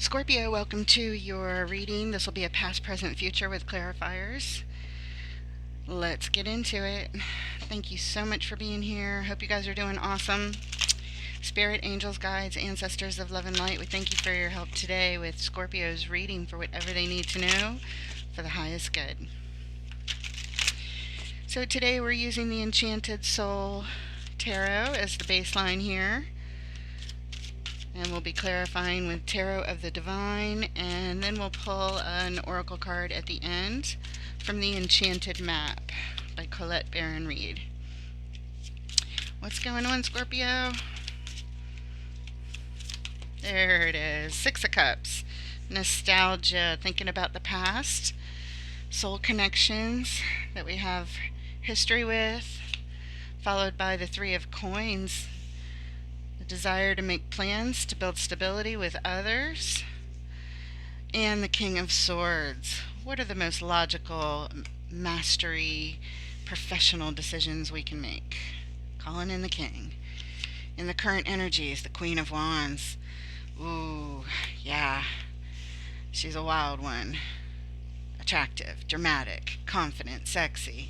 Scorpio, welcome to your reading. This will be a past, present, future with clarifiers. Let's get into it. Thank you so much for being here. Hope you guys are doing awesome. Spirit, angels, guides, ancestors of love and light, we thank you for your help today with Scorpio's reading for whatever they need to know for the highest good. So today we're using the Enchanted Soul Tarot as the baseline here. And we'll be clarifying with Tarot of the Divine, and then we'll pull an oracle card at the end from the Enchanted Map by Colette Baron Reed. What's going on, Scorpio? There it is. Six of Cups. Nostalgia, thinking about the past. Soul connections that we have history with. Followed by the Three of Coins. Desire to make plans to build stability with others, and the King of Swords. What are the most logical, mastery, professional decisions we can make? Calling in the King. In the current energies, the Queen of Wands. Ooh, yeah, she's a wild one. Attractive, dramatic, confident, sexy.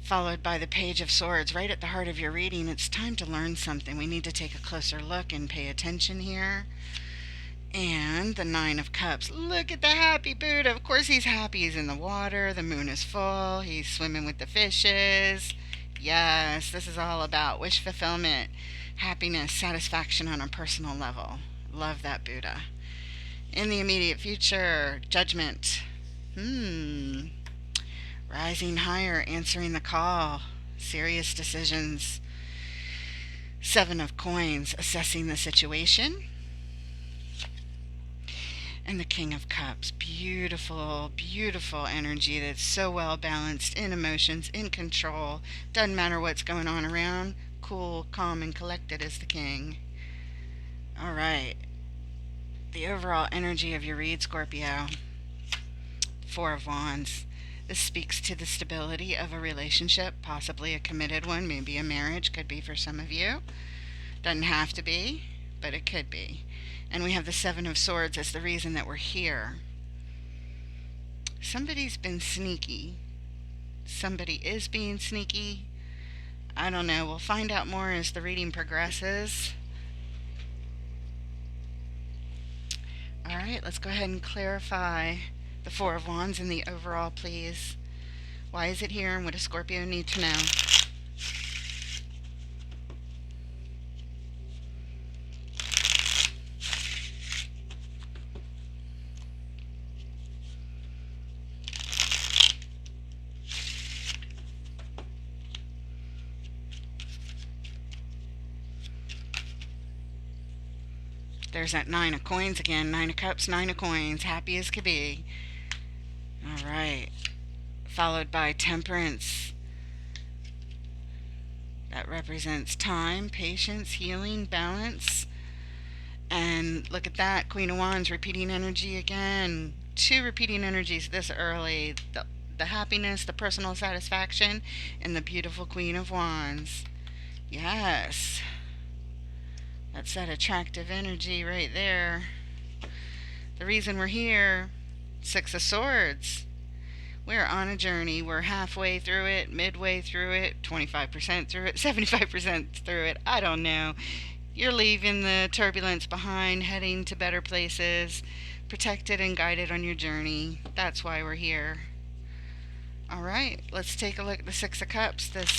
Followed by the Page of Swords. Right at the heart of your reading, it's time to learn something. We need to take a closer look and pay attention here. And the Nine of Cups. Look at the happy Buddha. Of course he's happy. He's in the water. The moon is full. He's swimming with the fishes. Yes, this is all about wish fulfillment, happiness, satisfaction on a personal level. Love that Buddha. In the immediate future, Judgment. Rising higher, answering the call, serious decisions. Seven of Coins, assessing the situation. And the King of Cups, beautiful, beautiful energy that's so well balanced in emotions, in control. Doesn't matter what's going on around. Cool, calm, and collected as the King. All right. The overall energy of your read, Scorpio. Four of Wands. This speaks to the stability of a relationship, possibly a committed one, maybe a marriage, could be for some of you. Doesn't have to be, but it could be. And we have the Seven of Swords as the reason that we're here. Somebody's been sneaky. Somebody is being sneaky. I don't know. We'll find out more as the reading progresses. All right, let's go ahead and clarify the Four of Wands and the overall, please. Why is it here, and what does Scorpio need to know? There's that Nine of Coins again. Nine of Cups, Nine of Coins. Happy as could be. All right. Followed by Temperance. That represents time, patience, healing, balance. And look at that. Queen of Wands, repeating energy again. Two repeating energies this early. The happiness, the personal satisfaction, and the beautiful Queen of Wands. Yes. That's that attractive energy right there. The reason we're here, Six of Swords. We're on a journey. We're halfway through it, midway through it, 25% through it, 75% through it. I don't know. You're leaving the turbulence behind, heading to better places, protected and guided on your journey. That's why we're here. All right, let's take a look at the Six of Cups, this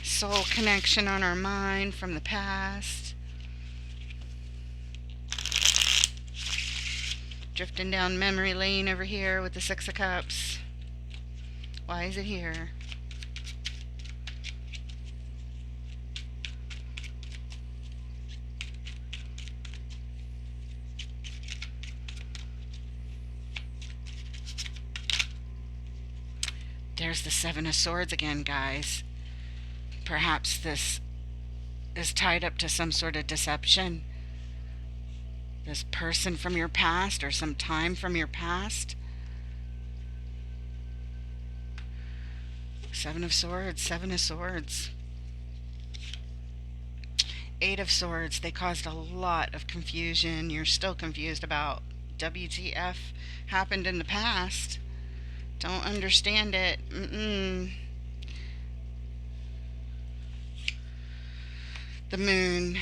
soul connection on our mind from the past. Drifting down memory lane over here with the Six of Cups. Why is it here? There's the Seven of Swords again, guys. Perhaps this is tied up to some sort of deception. This person from your past or some time from your past. Seven of Swords, Seven of Swords. Eight of Swords, they caused a lot of confusion. You're still confused about WTF happened in the past. Don't understand it. The Moon.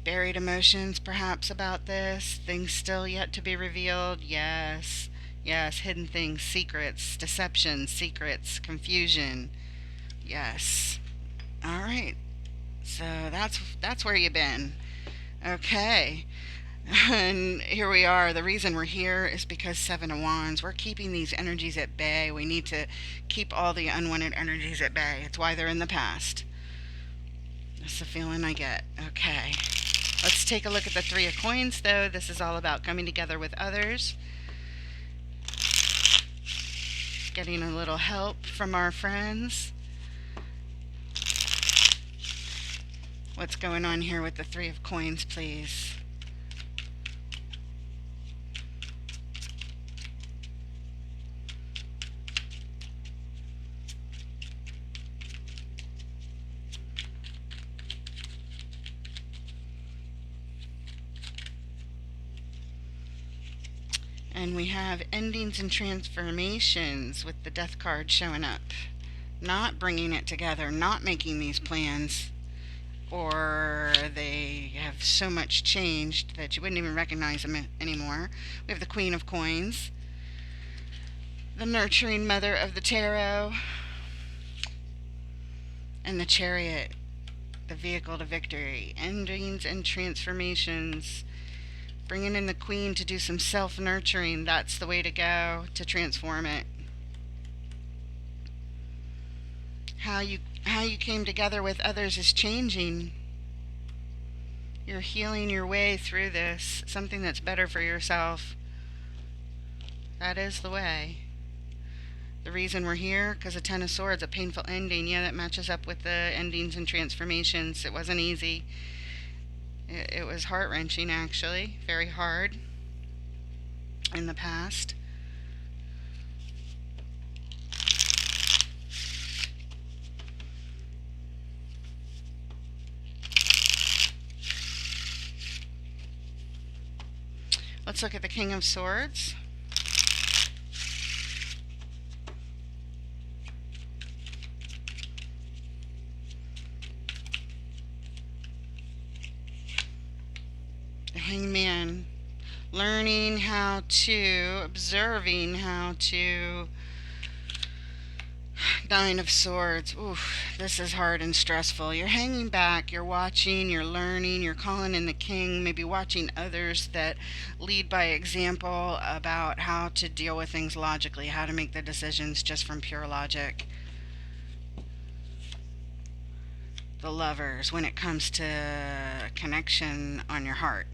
Buried emotions, perhaps, about this. Things still yet to be revealed. Yes. Yes. Hidden things, secrets, deception, secrets, confusion. Yes. All right. So that's where you've been. Okay. And here we are. The reason we're here is because Seven of Wands. We're keeping these energies at bay. We need to keep all the unwanted energies at bay. It's why they're in the past. That's the feeling I get. Okay. Let's take a look at the Three of Coins, though. This is all about coming together with others. Getting a little help from our friends. What's going on here with the Three of Coins, please? And we have endings and transformations with the Death card showing up. Not bringing it together, not making these plans, or they have so much changed that you wouldn't even recognize them anymore. We have the Queen of Coins, the nurturing mother of the tarot, and the Chariot, the vehicle to victory. Endings and transformations. Bringing in the Queen to do some self-nurturing. That's the way to go to transform it. How you came together with others is changing. You're healing your way through this. Something that's better for yourself. That is the way. The reason we're here, because of Ten of Swords, a painful ending. Yeah, that matches up with the endings and transformations. It wasn't easy. It was heart-wrenching, actually. Very hard in the past. Let's look at the King of Swords. The Hangman. Learning how to, observing how to. Nine of Swords. Oof, this is hard and stressful. You're hanging back, you're watching, you're learning, you're calling in the king, maybe watching others that lead by example about how to deal with things logically, how to make the decisions just from pure logic. The Lovers, when it comes to connection on your heart.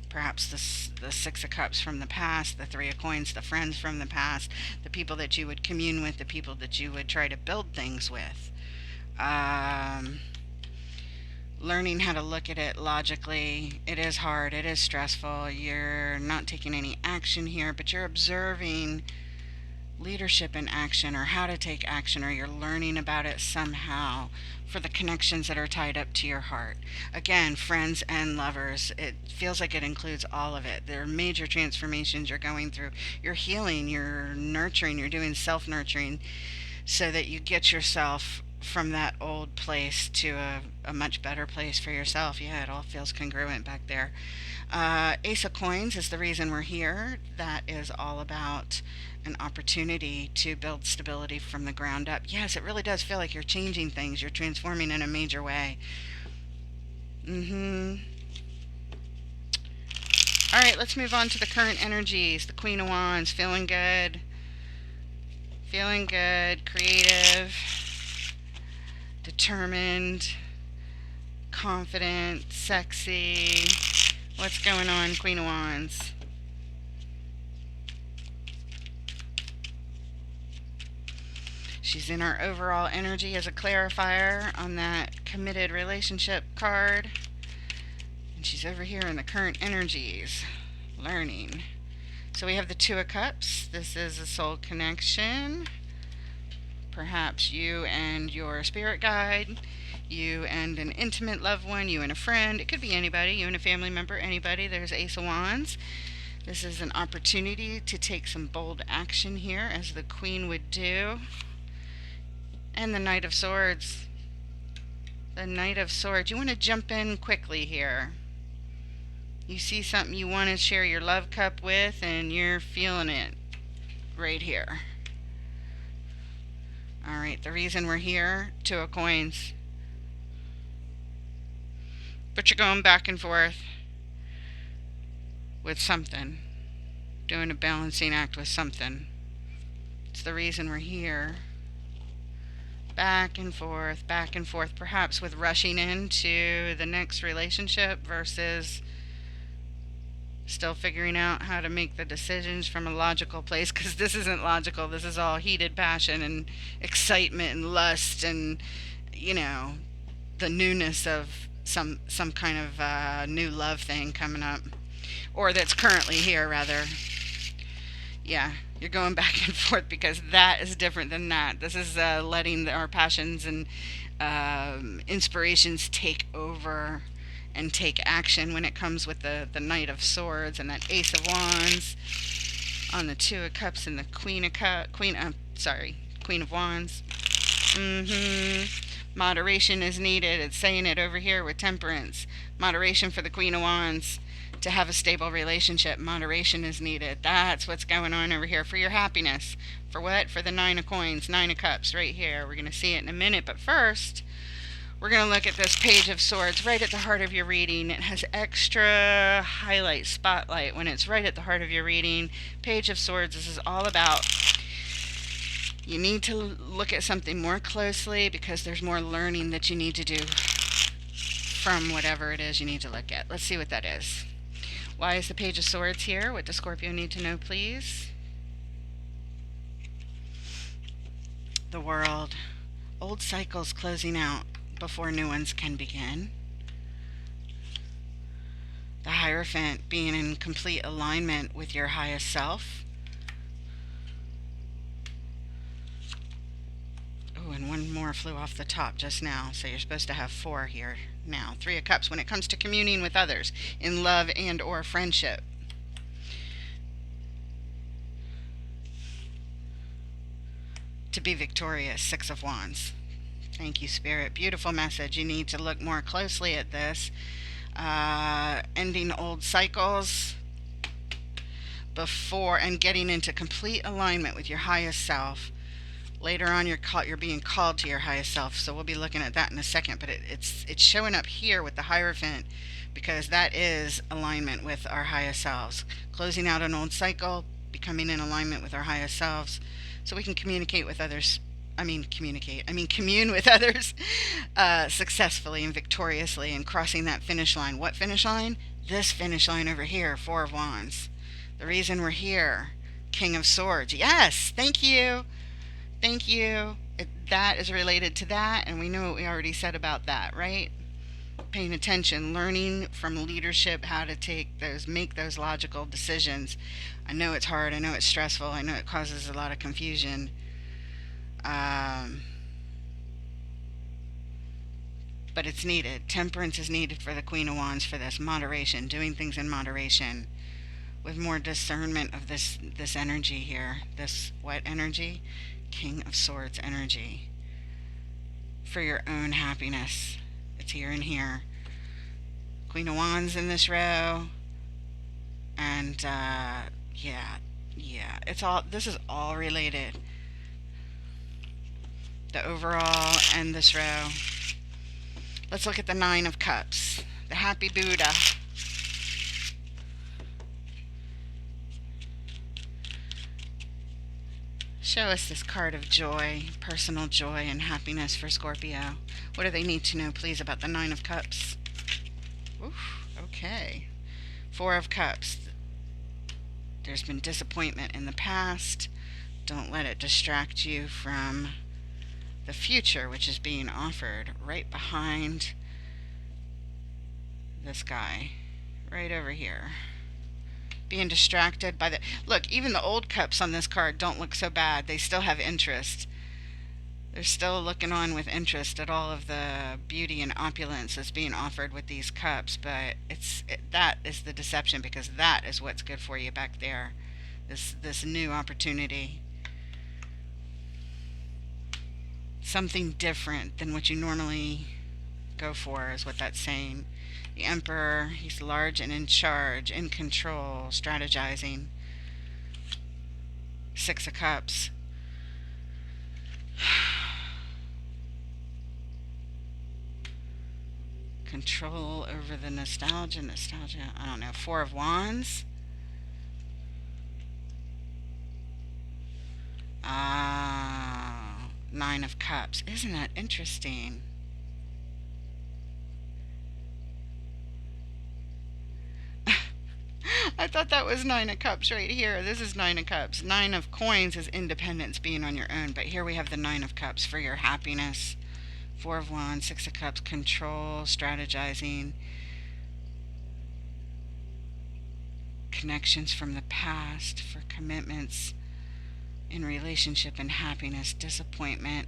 Perhaps the Six of Cups from the past, the Three of Coins, the friends from the past, the people that you would commune with, the people that you would try to build things with. Learning how to look at it logically. It is hard. It is stressful. You're not taking any action here, but you're observing leadership in action, or how to take action, or you're learning about it somehow for the connections that are tied up to your heart. Again, friends and lovers, it feels like it includes all of it. There are major transformations you're going through. You're healing, you're nurturing, you're doing self-nurturing so that you get yourself from that old place to a much better place for yourself. Yeah, it all feels congruent back there. Ace of Coins is the reason we're here. That is all about an opportunity to build stability from the ground up. Yes, it really does feel like you're changing things. You're transforming in a major way. All right, let's move on to the current energies. The Queen of Wands, feeling good. Feeling good, creative, determined, confident, sexy. What's going on, Queen of Wands? She's in our overall energy as a clarifier on that committed relationship card. And she's over here in the current energies, learning. So we have the Two of Cups. This is a soul connection. Perhaps you and your spirit guide You and an intimate loved one, you and a friend. It could be anybody, you and a family member, anybody. There's Ace of Wands. This is an opportunity to take some bold action here, as the Queen would do. And the Knight of Swords. The Knight of Swords. You want to jump in quickly here. You see something you want to share your love cup with, and you're feeling it right here. Alright, the reason we're here, Two of Coins. But you're going back and forth with something. Doing a balancing act with something. It's the reason we're here. Back and forth, perhaps with rushing into the next relationship versus still figuring out how to make the decisions from a logical place, because this isn't logical. This is all heated passion and excitement and lust and, you know, the newness of some kind of new love thing coming up, or that's currently here rather. Yeah, you're going back and forth because that is different than that. This is letting our passions and inspirations take over and take action when it comes with the Knight of Swords and that Ace of Wands on the Two of Cups and the Queen of Wands. Moderation is needed. It's saying it over here with Temperance. Moderation for the Queen of Wands. To have a stable relationship, moderation is needed. That's what's going on over here for your happiness. For what? For the Nine of Coins, Nine of Cups right here. We're going to see it in a minute, but first we're going to look at this Page of Swords right at the heart of your reading. It has extra highlight, spotlight when it's right at the heart of your reading. Page of Swords, this is all about, you need to look at something more closely because there's more learning that you need to do from whatever it is you need to look at. Let's see what that is. Why is the Page of Swords here? What does Scorpio need to know, please? The World. Old cycles closing out before new ones can begin. The Hierophant, being in complete alignment with your highest self. Oh, and one more flew off the top just now, so you're supposed to have 4 here now. 3 of Cups when it comes to communing with others in love and or friendship. To be victorious, 6 of Wands. Thank you, Spirit. Beautiful message. You need to look more closely at this. Ending old cycles before and getting into complete alignment with your highest self. Later on, you're being called to your highest self, so we'll be looking at that in a second. But it's showing up here with the Hierophant because that is alignment with our highest selves. Closing out an old cycle, becoming in alignment with our highest selves, so we can communicate with others. Commune with others successfully and victoriously, and crossing that finish line. What finish line? This finish line over here, 4 of Wands. The reason we're here, King of Swords. Yes, thank you. Thank you. That is related to that, and we know what we already said about that, right? Paying attention, learning from leadership how to make those logical decisions. I know it's hard, I know it's stressful, I know it causes a lot of confusion. But it's needed. Temperance is needed for the Queen of Wands for this. Moderation, doing things in moderation, with more discernment of this energy here. This what energy? King of Swords energy. For your own happiness. It's here and here. Queen of Wands in this row. And this is all related. The overall and this row. Let's look at the 9 of Cups. The Happy Buddha. Show us this card of joy, personal joy and happiness for Scorpio. What do they need to know, please, about the 9 of Cups? Oof, okay. 4 of Cups. There's been disappointment in the past. Don't let it distract you from the future, which is being offered right behind this guy, right over here. Being distracted by the... Look, even the old cups on this card don't look so bad. They still have interest. They're still looking on with interest at all of the beauty and opulence that's being offered with these cups, but that is the deception, because that is what's good for you back there. This new opportunity, something different than what you normally go for, is what that's saying. The Emperor, he's large and in charge, in control, strategizing. Six of Cups. Control over the nostalgia. I don't know. Four of Wands. Ah, Nine of Cups. Isn't that interesting? I thought that was Nine of Cups right here. This is Nine of Cups. Nine of Coins is independence, being on your own. But here we have the Nine of Cups for your happiness. Four of Wands, Six of Cups, control, strategizing, connections from the past for commitments in relationship and happiness, disappointment,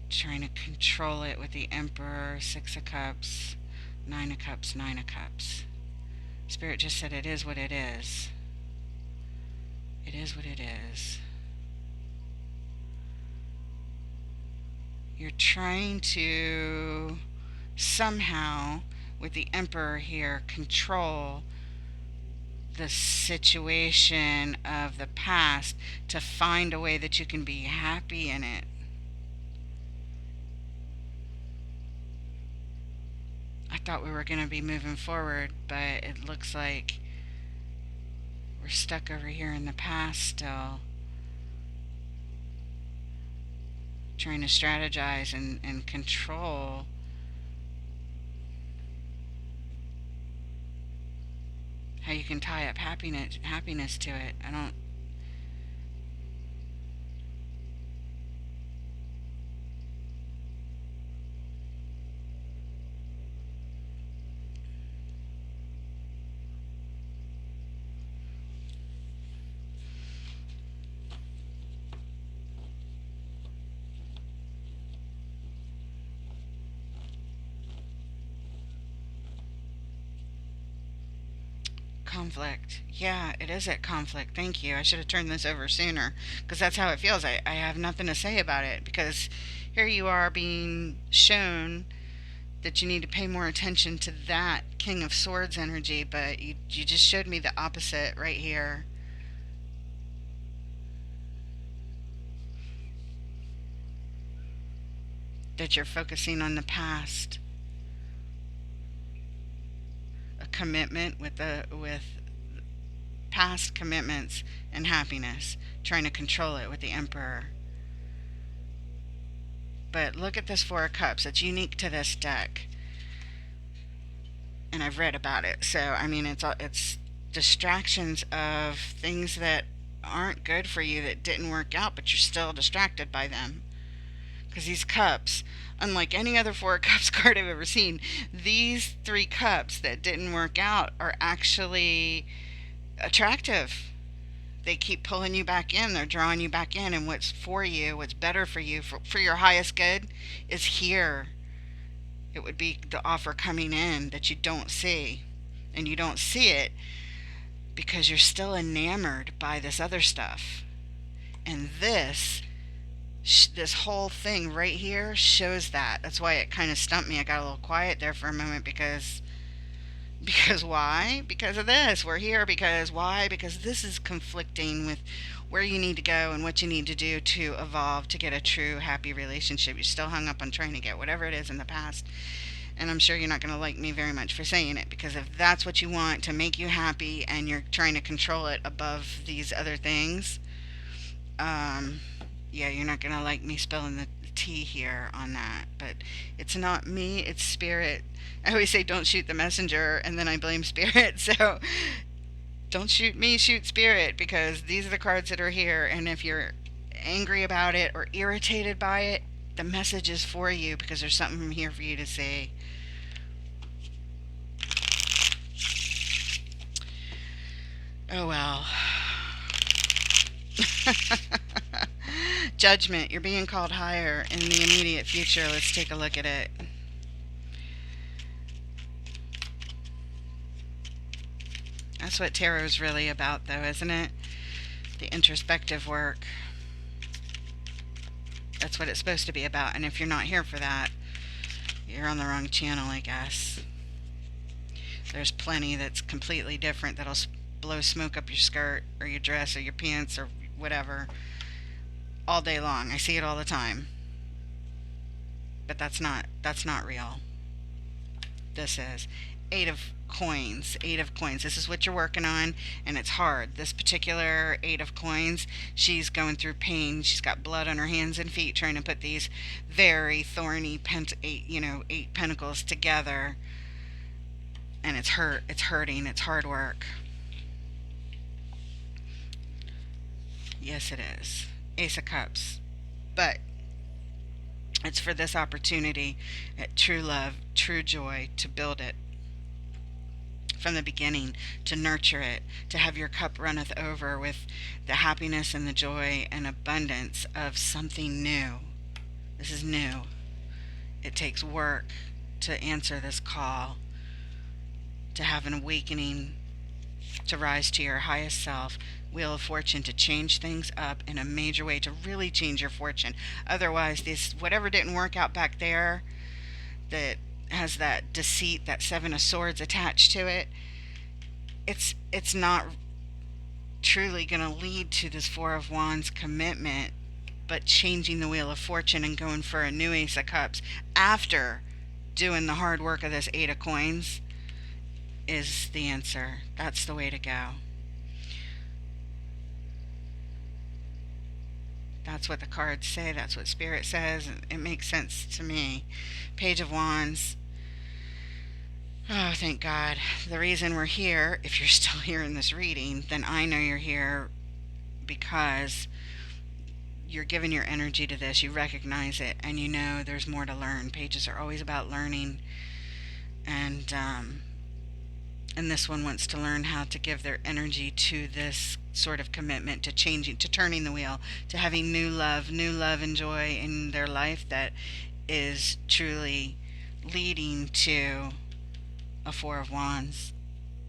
trying to control it with the Emperor, Six of Cups, Nine of Cups, Nine of Cups. Spirit just said it is what it is. It is what it is. You're trying to somehow, with the Emperor here, control the situation of the past to find a way that you can be happy in it. I thought we were going to be moving forward, but it looks like we're stuck over here in the past still, trying to strategize and control how you can tie up happiness to it. I don't. Conflict. Yeah, it is at conflict. Thank you. I should have turned this over sooner, because that's how it feels. I have nothing to say about it, because here you are being shown that you need to pay more attention to that King of Swords energy, but you just showed me the opposite right here. That you're focusing on the past, a commitment with past commitments and happiness, trying to control it with the Emperor. But look at this Four of Cups. It's unique to this deck, and I've read about it. So I mean, it's distractions of things that aren't good for you, that didn't work out, but you're still distracted by them. Because these cups, unlike any other Four of Cups card I've ever seen, these three cups that didn't work out are actually attractive. They keep pulling you back in. They're drawing you back in. And what's for you, what's better for you, for your highest good, is here. It would be the offer coming in that you don't see. And you don't see it because you're still enamored by this other stuff. And this whole thing right here shows that. That's why it kind of stumped me. I got a little quiet there for a moment, because why? Because of this. We're here because why? Because this is conflicting with where you need to go and what you need to do to evolve to get a true happy relationship. You're still hung up on trying to get whatever it is in the past. And I'm sure you're not going to like me very much for saying it, because if that's what you want to make you happy and you're trying to control it above these other things, yeah, you're not going to like me spilling the tea here on that. But it's not me, it's Spirit. I always say don't shoot the messenger, and then I blame Spirit. So don't shoot me, shoot Spirit, because these are the cards that are here. And if you're angry about it or irritated by it, the message is for you, because there's something here for you to say. Oh well. Judgment. You're being called higher in the immediate future. Let's take a look at it. That's what tarot's really about, though, isn't it? The introspective work. That's what it's supposed to be about. And if you're not here for that, you're on the wrong channel, I guess. There's plenty that's completely different that'll blow smoke up your skirt or your dress or your pants or whatever all day long. I see it all the time. But that's not real. This is Eight of Coins. Eight of Coins. This is what you're working on, and it's hard. This particular Eight of Coins, she's going through pain. She's got blood on her hands and feet trying to put these very thorny eight pentacles together. And it's hurting, it's hard work. Yes, it is. Ace of Cups. But it's for this opportunity at true love, true joy, to build it from the beginning, to nurture it, to have your cup runneth over with the happiness and the joy and abundance of something new. This is new. It takes work to answer this call, to have an awakening, to rise to your highest self. Wheel of Fortune, to change things up in a major way, to really change your fortune. Otherwise, this whatever didn't work out back there, that has that deceit, that Seven of Swords attached to it, it's not truly going to lead to this Four of Wands commitment. But changing the Wheel of Fortune and going for a new Ace of Cups after doing the hard work of this Eight of Coins is the answer. That's the way to go. That's what the cards say. That's what Spirit says. It makes sense to me. Page of Wands. Oh, thank God. The reason we're here, if you're still here in this reading, then I know you're here because you're giving your energy to this. You recognize it, and you know there's more to learn. Pages are always about learning. And this one wants to learn how to give their energy to this sort of commitment, to changing, to turning the wheel, to having new love and joy in their life that is truly leading to a Four of Wands,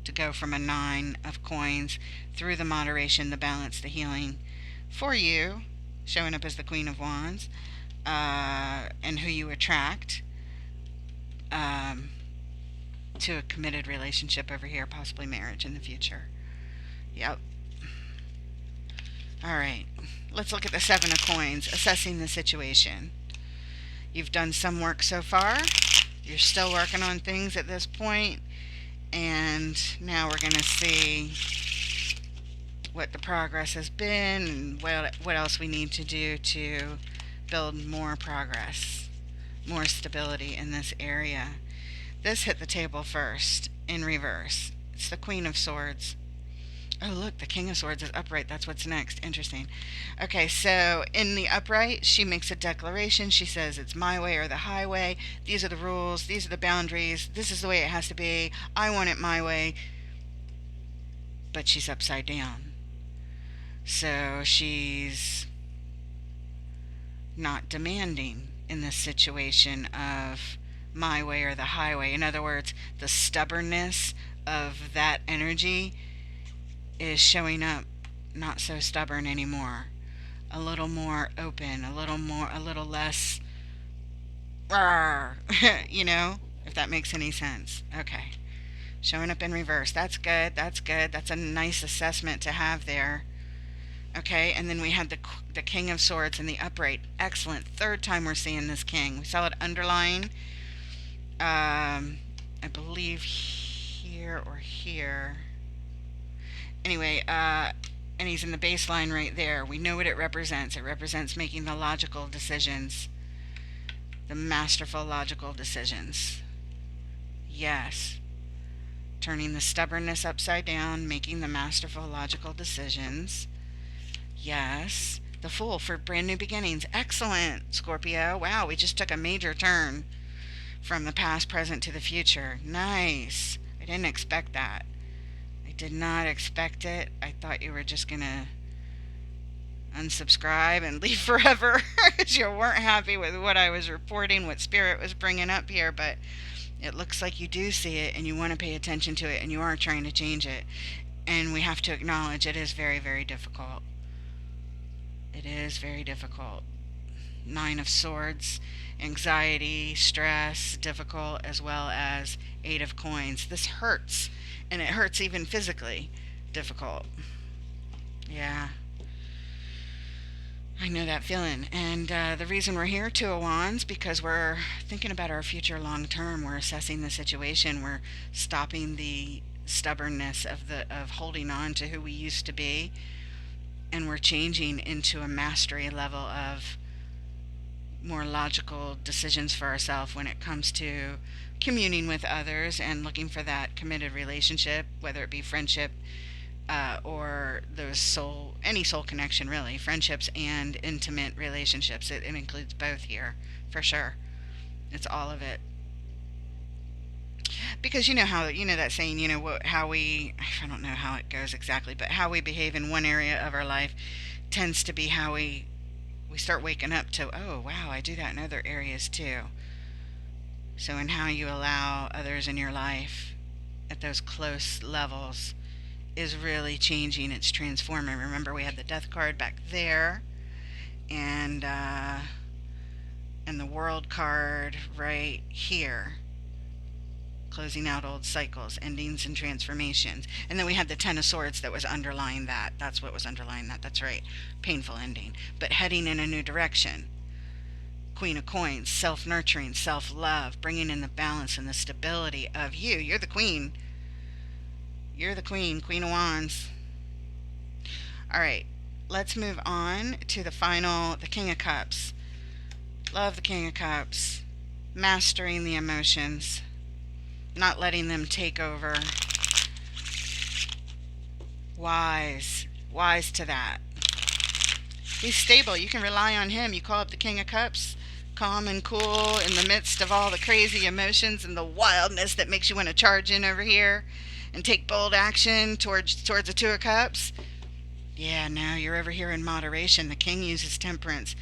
to go from a Nine of Coins through the moderation, the balance, the healing for you, showing up as the Queen of Wands, and who you attract, to a committed relationship over here, possibly marriage in the future. Yep. Alright, let's look at the Seven of Coins, assessing the situation. You've done some work so far. You're still working on things at this point, and now we're going to see what the progress has been and what else we need to do to build more progress, more stability in this area. This hit the table first, in reverse. It's the Queen of Swords. Oh, look, the King of Swords is upright. That's what's next. Interesting. Okay, so in the upright, she makes a declaration. She says, it's my way or the highway. These are the rules. These are the boundaries. This is the way it has to be. I want it my way. But she's upside down. So she's not demanding in this situation of my way or the highway. In other words, the stubbornness of that energy is showing up not so stubborn anymore. A little more open, a little less you know, if that makes any sense. Okay. Showing up in reverse. That's good. That's good. That's a nice assessment to have there. Okay, and then we had the King of Swords in the upright. Excellent. Third time we're seeing this king. We saw it underlying. I believe here or here. Anyway, and he's in the baseline right there. We know what it represents. It represents making the logical decisions. The masterful logical decisions. Yes. Turning the stubbornness upside down, making the masterful logical decisions. Yes. The Fool for brand new beginnings. Excellent, Scorpio. Wow, we just took a major turn from the past, present to the future. Nice. I didn't expect that. I did not expect it. I thought you were just gonna unsubscribe and leave forever because you weren't happy with what I was reporting, what Spirit was bringing up here. But it looks like you do see it and you want to pay attention to it and you are trying to change it. And we have to acknowledge it is very, very difficult. It is very difficult. Nine of Swords, anxiety, stress, difficult, as well as Eight of Coins. This hurts, and it hurts even physically. Difficult. Yeah, I know that feeling. And the reason we're here, Two of Wands, because we're thinking about our future long term. We're assessing the situation. We're stopping the stubbornness of holding on to who we used to be, and we're changing into a mastery level of more logical decisions for ourselves when it comes to communing with others and looking for that committed relationship, whether it be friendship or any soul connection, really, friendships and intimate relationships. It includes both here, for sure. It's all of it. Because that saying, how we, I don't know how it goes exactly, but how we behave in one area of our life tends to be how we start waking up to, oh, wow, I do that in other areas too. So, in how you allow others in your life at those close levels is really changing. It's transforming. Remember, we had the Death card back there, and the World card right here, closing out old cycles, endings and transformations. And then we had the Ten of Swords that was underlying that. That's what was underlying that. That's right. Painful ending. But heading in a new direction. Queen of Coins, self-nurturing, self-love, bringing in the balance and the stability of you. You're the queen. You're the queen. Queen of Wands. All right. Let's move on to the King of Cups. Love the King of Cups. Mastering the emotions. Not letting them take over. Wise to that. He's stable. You can rely on him. You call up the King of Cups, calm and cool in the midst of all the crazy emotions and the wildness that makes you want to charge in over here and take bold action towards the Two of Cups. Yeah, no, you're over here in moderation. The King uses temperance.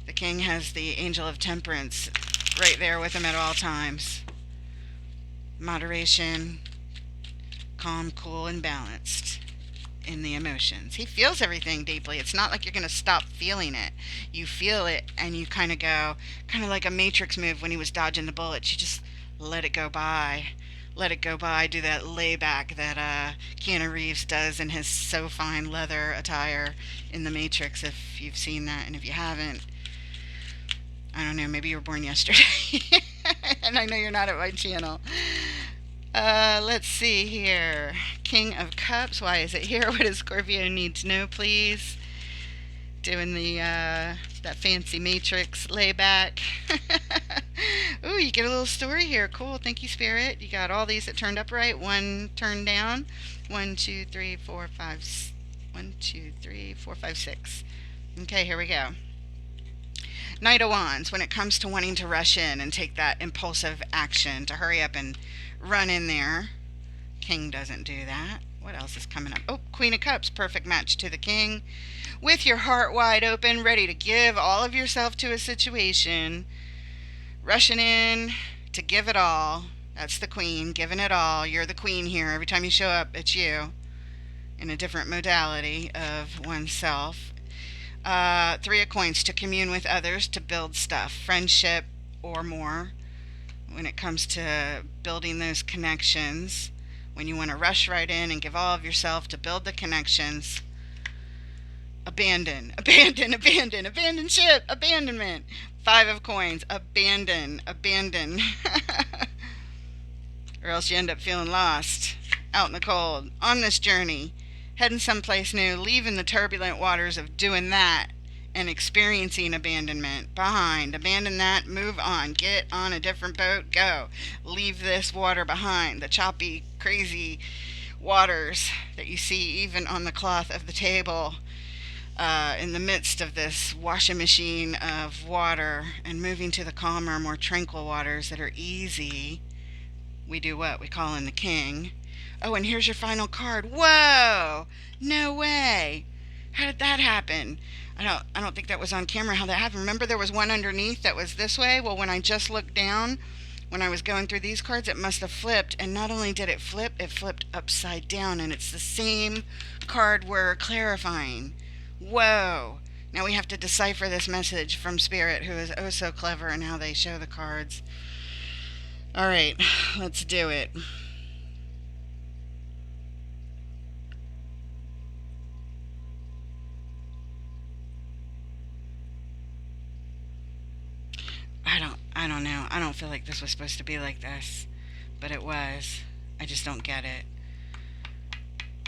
The King has the Angel of Temperance right there with him at all times. Moderation, calm, cool, and balanced in the emotions. He feels everything deeply. It's not like you're going to stop feeling it. You feel it and you kind of go, kind of like a Matrix move when he was dodging the bullets. You just let it go by. Let it go by. Do that layback that Keanu Reeves does in his so fine leather attire in the Matrix, if you've seen that. And if you haven't, I don't know, maybe you were born yesterday. And I know you're not at my channel. Let's see here. King of Cups. Why is it here? What does Scorpio need to know, please? Doing the that fancy Matrix layback. Ooh, you get a little story here. Cool. Thank you, Spirit. You got all these that turned up right. One turned down. 1, 2, 3, 4, 5. 1, 2, 3, 4, 5, 6. Okay, here we go. Knight of Wands, when it comes to wanting to rush in and take that impulsive action, to hurry up and run in there. King doesn't do that. What else is coming up? Oh, Queen of Cups, perfect match to the King. With your heart wide open, ready to give all of yourself to a situation. Rushing in to give it all. That's the Queen, giving it all. You're the Queen here. Every time you show up, it's you. In a different modality of oneself. Three of Coins, to commune with others, to build stuff, friendship or more. When it comes to building those connections, when you want to rush right in and give all of yourself to build the connections, abandon ship, abandonment. 5 of Coins, abandon. Or else you end up feeling lost, out in the cold, on this journey, heading someplace new, leaving the turbulent waters of doing that and experiencing abandonment behind. Abandon that, move on, get on a different boat, go. Leave this water behind, the choppy, crazy waters that you see even on the cloth of the table, in the midst of this washing machine of water, and moving to the calmer, more tranquil waters that are easy. We do what? We call in the King. Oh, and here's your final card. Whoa! No way! How did that happen? I don't think that was on camera how that happened. Remember there was one underneath that was this way? Well, when I just looked down, when I was going through these cards, it must have flipped. And not only did it flip, it flipped upside down. And it's the same card we're clarifying. Whoa. Now we have to decipher this message from Spirit, who is oh so clever in how they show the cards. All right, let's do it. I don't know. I don't feel like this was supposed to be like this, but it was. I just don't get it.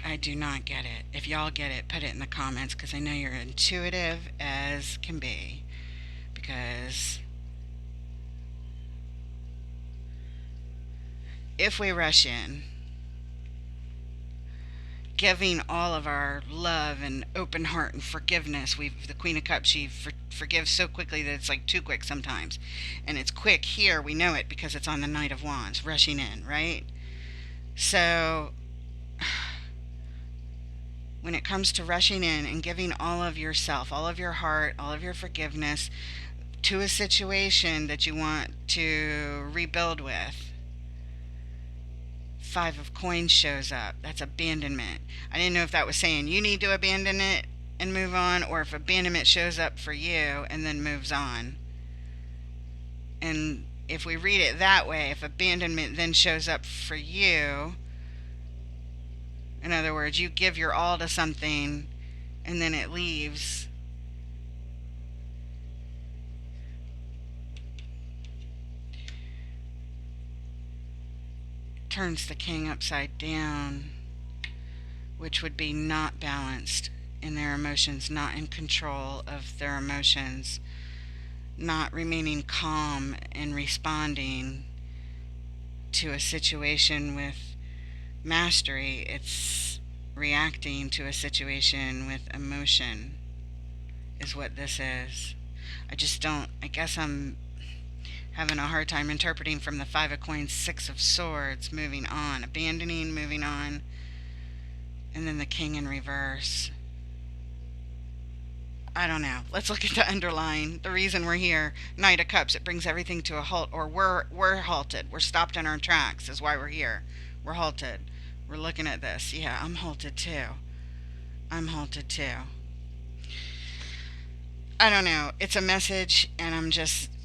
I do not get it. If y'all get it, put it in the comments because I know you're intuitive as can be. Because if we rush in, giving all of our love and open heart and forgiveness, the Queen of Cups, she forgives so quickly that it's like too quick sometimes. And it's quick here, we know it because it's on the Knight of Wands, rushing in, right? So when it comes to rushing in and giving all of yourself, all of your heart, all of your forgiveness to a situation that you want to rebuild with, Five of Coins shows up. That's abandonment. I didn't know if that was saying you need to abandon it and move on, or if abandonment shows up for you and then moves on. And if we read it that way, if abandonment then shows up for you, in other words, you give your all to something and then it leaves, turns the King upside down, which would be not balanced in their emotions, not in control of their emotions, not remaining calm and responding to a situation with mastery. It's reacting to a situation with emotion, is what this is. I guess I'm having a hard time interpreting from the Five of Coins, Six of Swords, moving on, abandoning, moving on, and then the King in reverse. I don't know. Let's look at the underlying, the reason we're here. Knight of Cups, it brings everything to a halt, or we're halted. We're stopped in our tracks is why we're here. We're halted. We're looking at this. Yeah, I'm halted too. I'm halted too. I don't know. It's a message and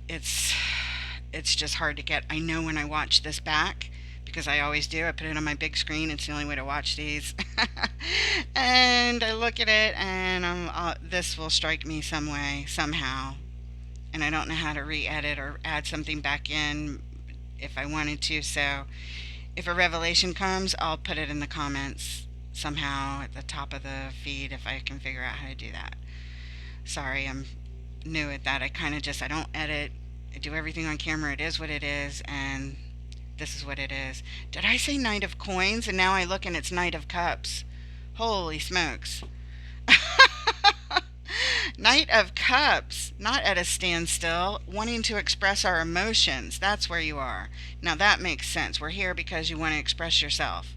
it's just hard to get. I know when I watch this back, because I always do. I put it on my big screen. It's the only way to watch these. And I look at it, and this will strike me some way, somehow. And I don't know how to re-edit or add something back in if I wanted to. So if a revelation comes, I'll put it in the comments somehow at the top of the feed if I can figure out how to do that. Sorry, I'm new at that. I don't edit. I do everything on camera. It is what it is, and this is what it is. Did I say Knight of Coins? And now I look and it's Knight of Cups. Holy smokes. Knight of Cups, not at a standstill, wanting to express our emotions. That's where you are. Now that makes sense. We're here because you want to express yourself.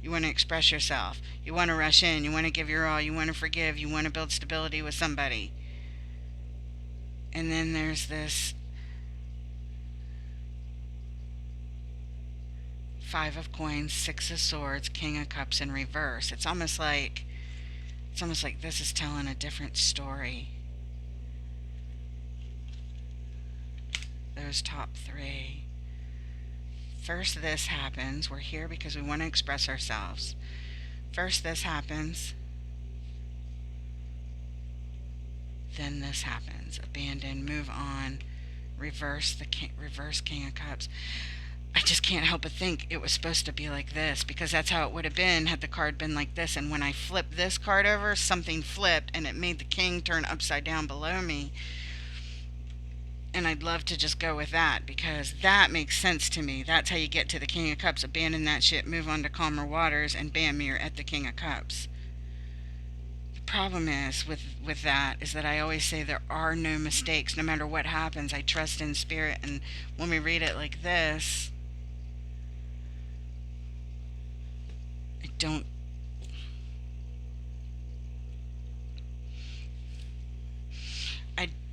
You want to express yourself. You want to rush in. You want to give your all. You want to forgive. You want to build stability with somebody. And then there's this Five of Coins, Six of Swords, King of Cups in reverse. It's almost like this is telling a different story. Those top three. First this happens. We're here because we want to express ourselves. First this happens. Then this happens. Abandon, move on, reverse King of Cups. I just can't help but think it was supposed to be like this, because that's how it would have been had the card been like this. And when I flipped this card over, something flipped and it made the king turn upside down below me. And I'd love to just go with that, because that makes sense to me. That's how you get to the King of Cups. Abandon that shit, move on to calmer waters, and bam, you're at the King of Cups. The problem is with that is that I always say there are no mistakes. No matter what happens, I trust in spirit. And when we read it like this, I don't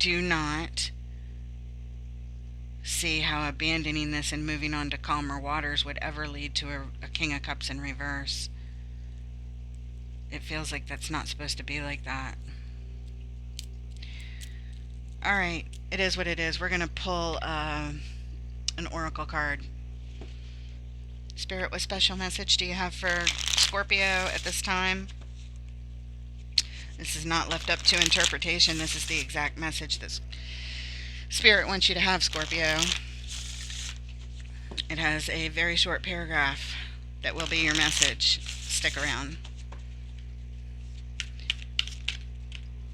do not see how abandoning this and moving on to calmer waters would ever lead to a King of Cups in reverse. It feels like that's not supposed to be like that. Alright, it is what it is. We're going to pull an oracle card. Spirit, what special message do you have for Scorpio at this time? This is not left up to interpretation. This is the exact message that Spirit wants you to have, Scorpio. It has a very short paragraph that will be your message. Stick around.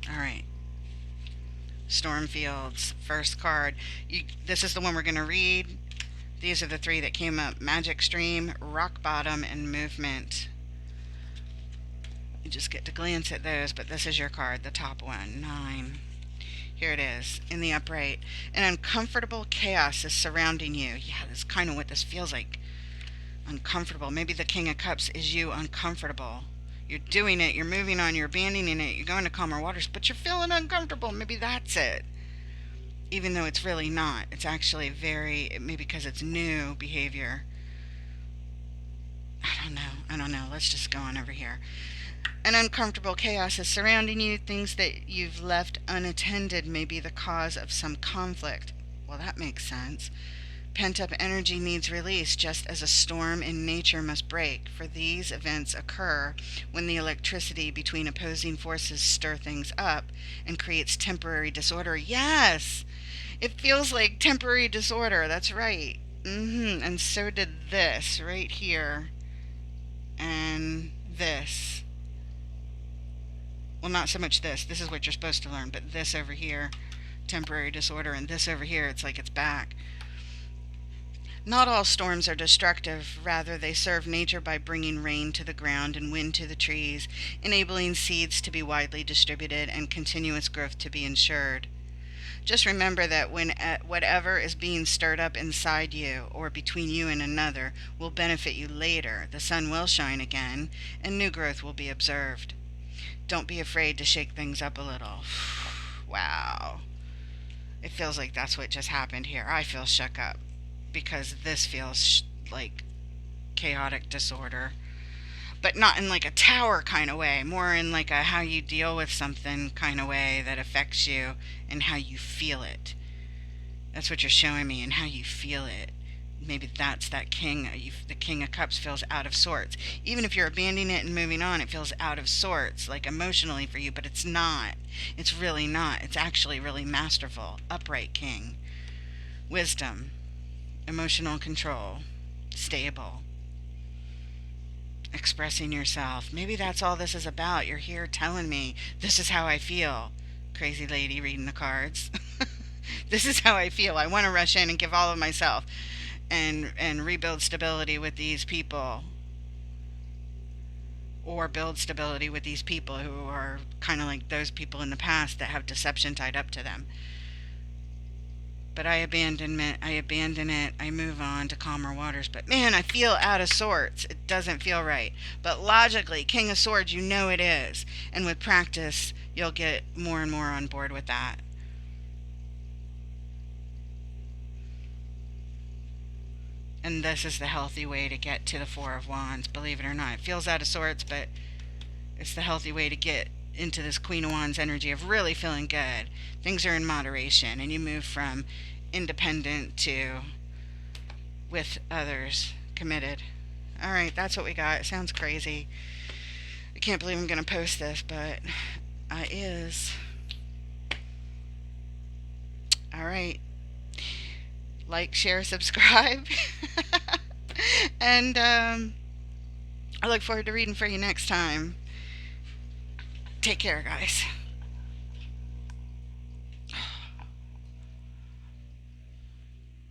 Alright. Stormfields, first card. This is the one we're going to read. These are the three that came up. Magic Stream, Rock Bottom, and Movement. You just get to glance at those, but this is your card, the top one, 9. Here it is, in the upright. An uncomfortable chaos is surrounding you. Yeah, that's kind of what this feels like. Uncomfortable. Maybe the King of Cups is you uncomfortable. You're doing it, you're moving on, you're abandoning it, you're going to calmer waters, but you're feeling uncomfortable. Maybe that's it. Even though it's really not. It's actually maybe because it's new behavior. I don't know. Let's just go on over here. An uncomfortable chaos is surrounding you. Things that you've left unattended may be the cause of some conflict. Well, that makes sense. Pent-up energy needs release, just as a storm in nature must break, for these events occur when the electricity between opposing forces stir things up and creates temporary disorder. Yes! It feels like temporary disorder. That's right. And so did this right here. And this. Well, not so much this. This is what you're supposed to learn. But this over here, temporary disorder. And this over here, it's like it's back. Not all storms are destructive. Rather, they serve nature by bringing rain to the ground and wind to the trees, enabling seeds to be widely distributed and continuous growth to be ensured. Just remember that whatever is being stirred up inside you or between you and another will benefit you later. The sun will shine again, and new growth will be observed. Don't be afraid to shake things up a little. Wow. It feels like that's what just happened here. I feel shook up because this feels like chaotic disorder. But not in like a tower kind of way, more in like a how you deal with something kind of way that affects you and how you feel it. That's what you're showing me, and how you feel it. Maybe that's that king. The King of Cups feels out of sorts. Even if you're abandoning it and moving on, it feels out of sorts, like emotionally for you, but it's not. It's really not. It's actually really masterful. Upright king. Wisdom. Emotional control. Stable. Expressing yourself. Maybe that's all this is about. You're here telling me this is how I feel. Crazy lady reading the cards. This is how I feel. I want to rush in and give all of myself and rebuild stability with these people, or build stability with these people who are kind of like those people in the past that have deception tied up to them. But I abandon it, I move on to calmer waters. But man, I feel out of sorts. It doesn't feel right. But logically, King of Swords, you know it is. And with practice, you'll get more and more on board with that. And this is the healthy way to get to the Four of Wands, believe it or not. It feels out of sorts, but it's the healthy way to get into this Queen of Wands energy of really feeling good. Things are in moderation, and you move from independent to with others, committed. Alright, that's what we got. It sounds crazy. I can't believe I'm going to post this, but I is. Alright. Like, share, subscribe. And I look forward to reading for you next time. Take care, guys.